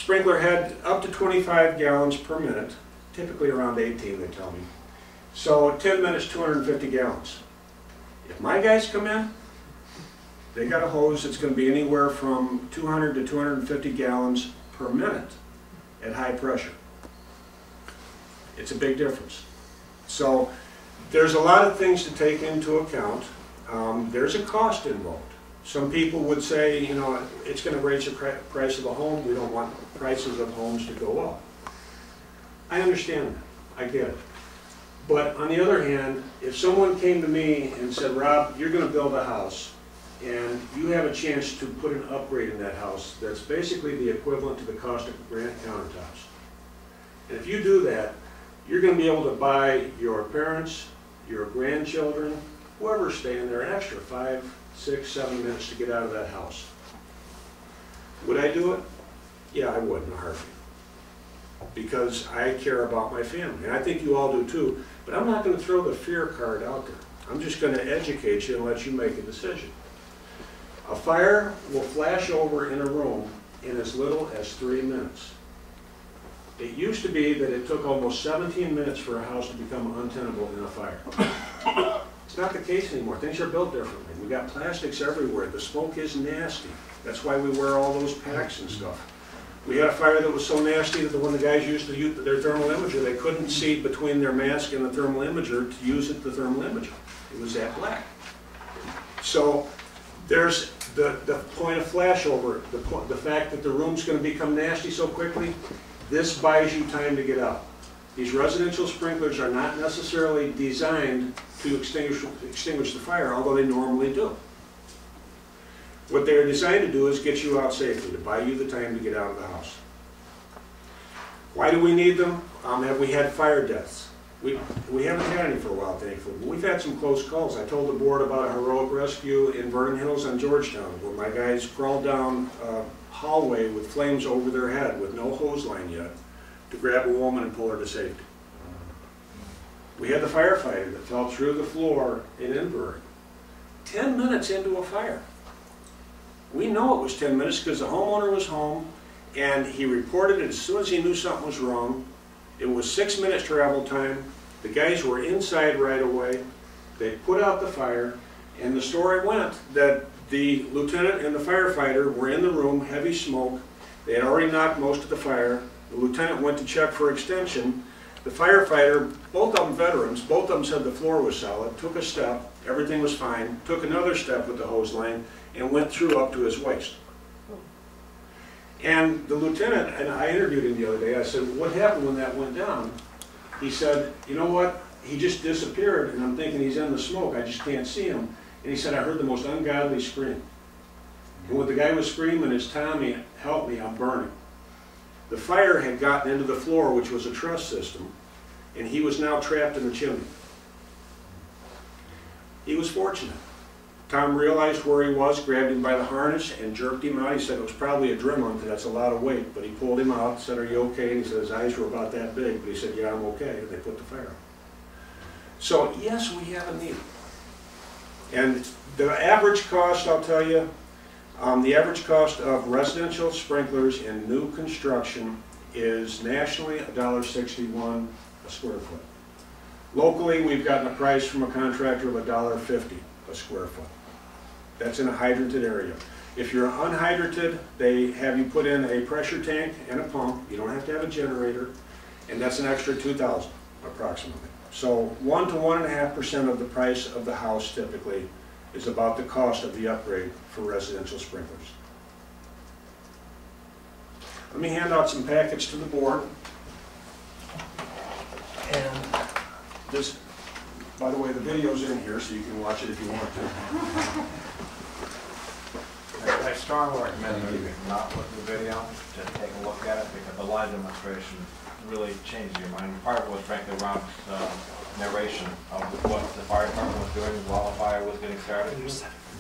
sprinkler head up to 25 gallons per minute, typically around 18 they tell me. So 10 minutes, 250 gallons. If my guys come in, they got a hose that's going to be anywhere from 200 to 250 gallons per minute at high pressure. It's a big difference. So there's a lot of things to take into account. There's a cost involved. Some people would say, you know, it's going to raise the price of a home. We don't want prices of homes to go up. I understand that. I get it. But on the other hand, if someone came to me and said, Rob, you're going to build a house, and you have a chance to put an upgrade in that house that's basically the equivalent to the cost of granite countertops. And if you do that, you're going to be able to buy your parents, your grandchildren, whoever's staying there, an extra 5, 6, 7 minutes to get out of that house. Would I do it? Yeah, I would in a heartbeat. Because I care about my family, and I think you all do too. But I'm not going to throw the fear card out there. I'm just going to educate you and let you make a decision. A fire will flash over in a room in as little as 3 minutes. It used to be that it took almost 17 minutes for a house to become untenable in a fire. It's not the case anymore. Things are built differently. We got plastics everywhere. The smoke is nasty. That's why we wear all those packs and stuff. We had a fire that was so nasty that when the guys used to use their thermal imager, they couldn't see between their mask and the thermal imager to use the thermal imager. It was that black. So there's the point of flashover, the fact that the room's going to become nasty so quickly. This buys you time to get out. These residential sprinklers are not necessarily designed to extinguish the fire, although they normally do. What they're designed to do is get you out safely, to buy you the time to get out of the house. Why do we need them? Have we had fire deaths? We haven't had any for a while, thankfully. But we've had some close calls. I told the board about a heroic rescue in Vernon Hills on Georgetown, where my guys crawled down a hallway with flames over their head with no hose line yet to grab a woman and pull her to safety. We had the firefighter that fell through the floor in Inverrigg. 10 minutes into a fire. We know it was 10 minutes because the homeowner was home and he reported it as soon as he knew something was wrong. It was 6 minutes travel time. The guys were inside right away. They put out the fire, and the story went that the lieutenant and the firefighter were in the room, heavy smoke. They had already knocked most of the fire. The lieutenant went to check for extension. The firefighter, both of them veterans, both of them said the floor was solid, took a step, everything was fine, took another step with the hose line, and went through up to his waist. And the lieutenant, and I interviewed him the other day, I said, what happened when that went down? He said, you know what, he just disappeared, and I'm thinking he's in the smoke, I just can't see him. And he said, I heard the most ungodly scream. And what the guy was screaming is, Tommy, help me, I'm burning. The fire had gotten into the floor, which was a truss system, and he was now trapped in the chimney. He was fortunate. Tom realized where he was, grabbed him by the harness, and jerked him out. He said it was probably adrenaline, because that's a lot of weight, but he pulled him out, said, are you okay? And he said his eyes were about that big, but he said, yeah, I'm okay, and they put the fire out. So, yes, we have a need. And the average cost, I'll tell you, the average cost of residential sprinklers in new construction is nationally $1.61 a square foot. Locally, we've gotten a price from a contractor of $1.50 a square foot. That's in a hydranted area. If you're unhydranted, they have you put in a pressure tank and a pump. You don't have to have a generator, and that's an extra $2,000 approximately. So 1 to 1.5% of the price of the house typically is about the cost of the upgrade for residential sprinklers. Let me hand out some packets to the board. And this, by the way, the video's in here, so you can watch it if you want to. I strongly recommend that you not look at the video, just take a look at it, because the live demonstration really changed your mind. Part of it was frankly Rob's narration of what the fire department was doing while the fire was getting started.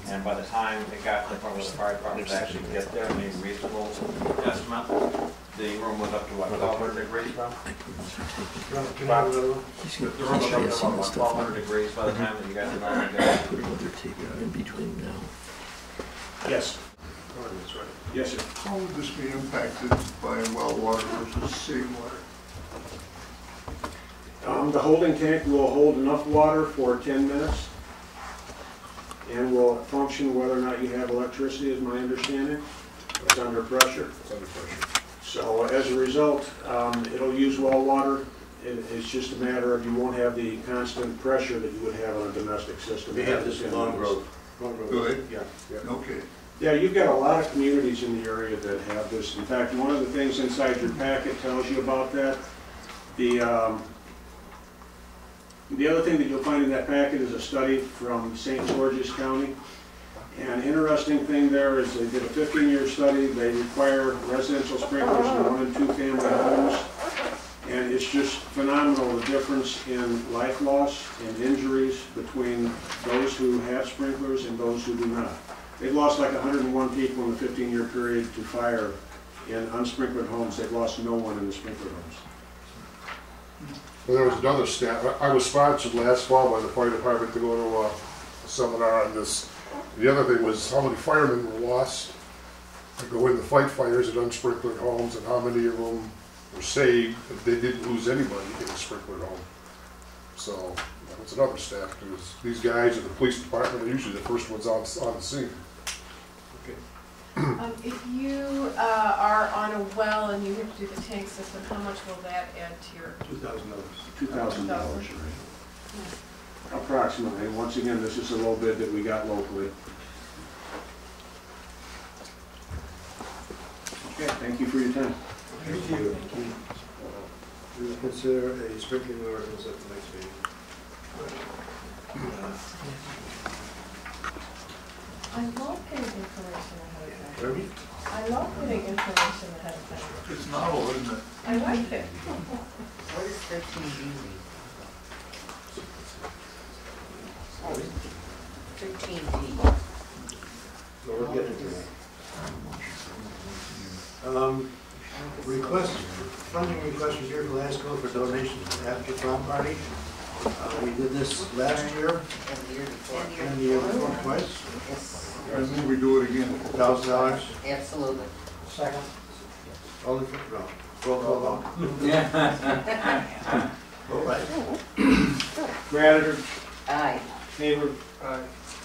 And by the time it got to the point where the fire department was actually get there and made a reasonable estimate, the room was up to what, 1,200 degrees, Rob? The room was up to what, 1,200 degrees by the time that you guys were going to go. Put another tape in between now. Yes. ordinance, right? Yes, sir. How would this be impacted by well water versus city water? The holding tank will hold enough water for 10 minutes and will function whether or not you have electricity, is my understanding. It's under pressure. It's under pressure. So as a result, it'll use well water. It's just a matter of you won't have the constant pressure that you would have on a domestic system. They have this in Long Grove. Do they? Yeah. Okay. Yeah, you've got a lot of communities in the area that have this. In fact, one of the things inside your packet tells you about that. The other thing that you'll find in that packet is a study from St. George's County. And interesting thing there is they did a 15-year study. They require residential sprinklers in 1- and 2-family homes. And it's just phenomenal, the difference in life loss and injuries between those who have sprinklers and those who do not. They've lost like 101 people in the 15-year period to fire in unsprinkled homes. They've lost no one in the sprinkled homes. Well, there was another stat. I was sponsored last fall by the fire department to go to a seminar on this. The other thing was how many firemen were lost to go in to fight fires in unsprinkled homes, and how many of them were saved. They didn't lose anybody in a sprinkled home. So that's another stat. Because these guys in the police department are usually the first ones on the scene. If you are on a well and you have to do the tank system, how much will that add to your? $2,000. $2,000. Approximately. Once again, this is a low bid that we got locally. Okay, thank you for your time. Thank you. We will consider a sprinkling ordinance at the next meeting. I love getting information ahead of time. Pardon? I love getting information ahead of time. It's novel, isn't it? I like it. What is 13D? 13D. So we'll get into that. Funding request was here for Lasco for donations after prom party. We did this last year And the year before. and the year before twice. Yes, I move we do it again. $1,000. absolutely. Second. All in favor? No. Roll call vote. Yeah. All right. Gratiter, Aye. Hayward,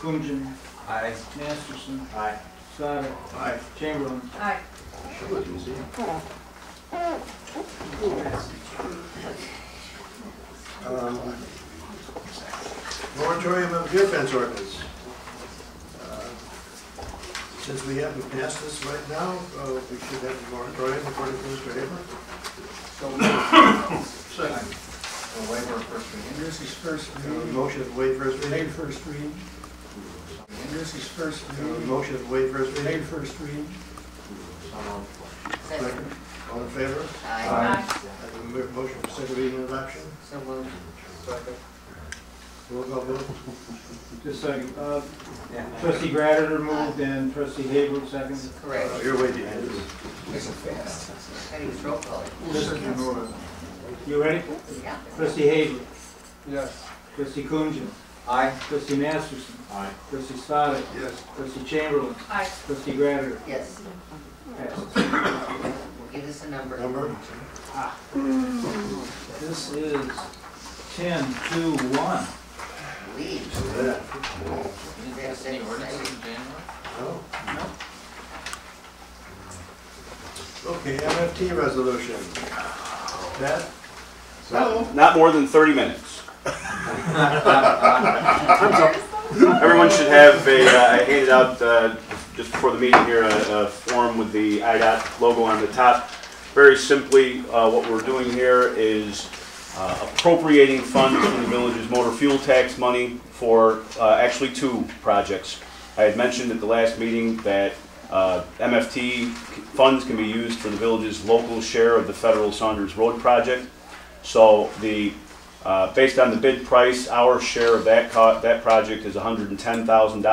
Kunjan, Aye. Masterson, Aye. Stoddard, Aye. Chamberlain. Aye. Sure, easy. Moratorium of deer fence ordinance. Since we haven't passed this right now, we should have a moratorium according to Mr. Haber. Second. Waiver of first reading. This is first reading. Motion to waive first Made reading. first reading. This is first reading. Motion to waive first reading. Made first reading. Second. Second. All in favor? Aye. Have a motion for second reading and adoption. So moved. Second. Roll call vote. Just a second. Trustee Gratiter moved and trustee Hayward second. Correct. You're way behind us. How do you roll call it? You ready? Yeah. Trustee Hayward, Yes. trustee Kunjan, Aye. trustee Masterson, Aye. trustee Stoddard, Yes. trustee Chamberlain, Aye. trustee Gratiter. Yes. Passes. Give us a number. Number? This is 10-2-1. Leave. Yeah. You have to say it. No? Okay, MFT resolution. Pat? Not more than 30 minutes. Everyone should have I handed out just before the meeting here a form with the IDOT logo on the top. Very simply, what we're doing here is appropriating funds from the village's motor fuel tax money for actually 2 projects. I had mentioned at the last meeting that MFT funds can be used for the village's local share of the federal Saunders Road project. So based on the bid price, our share of that project is $110,000.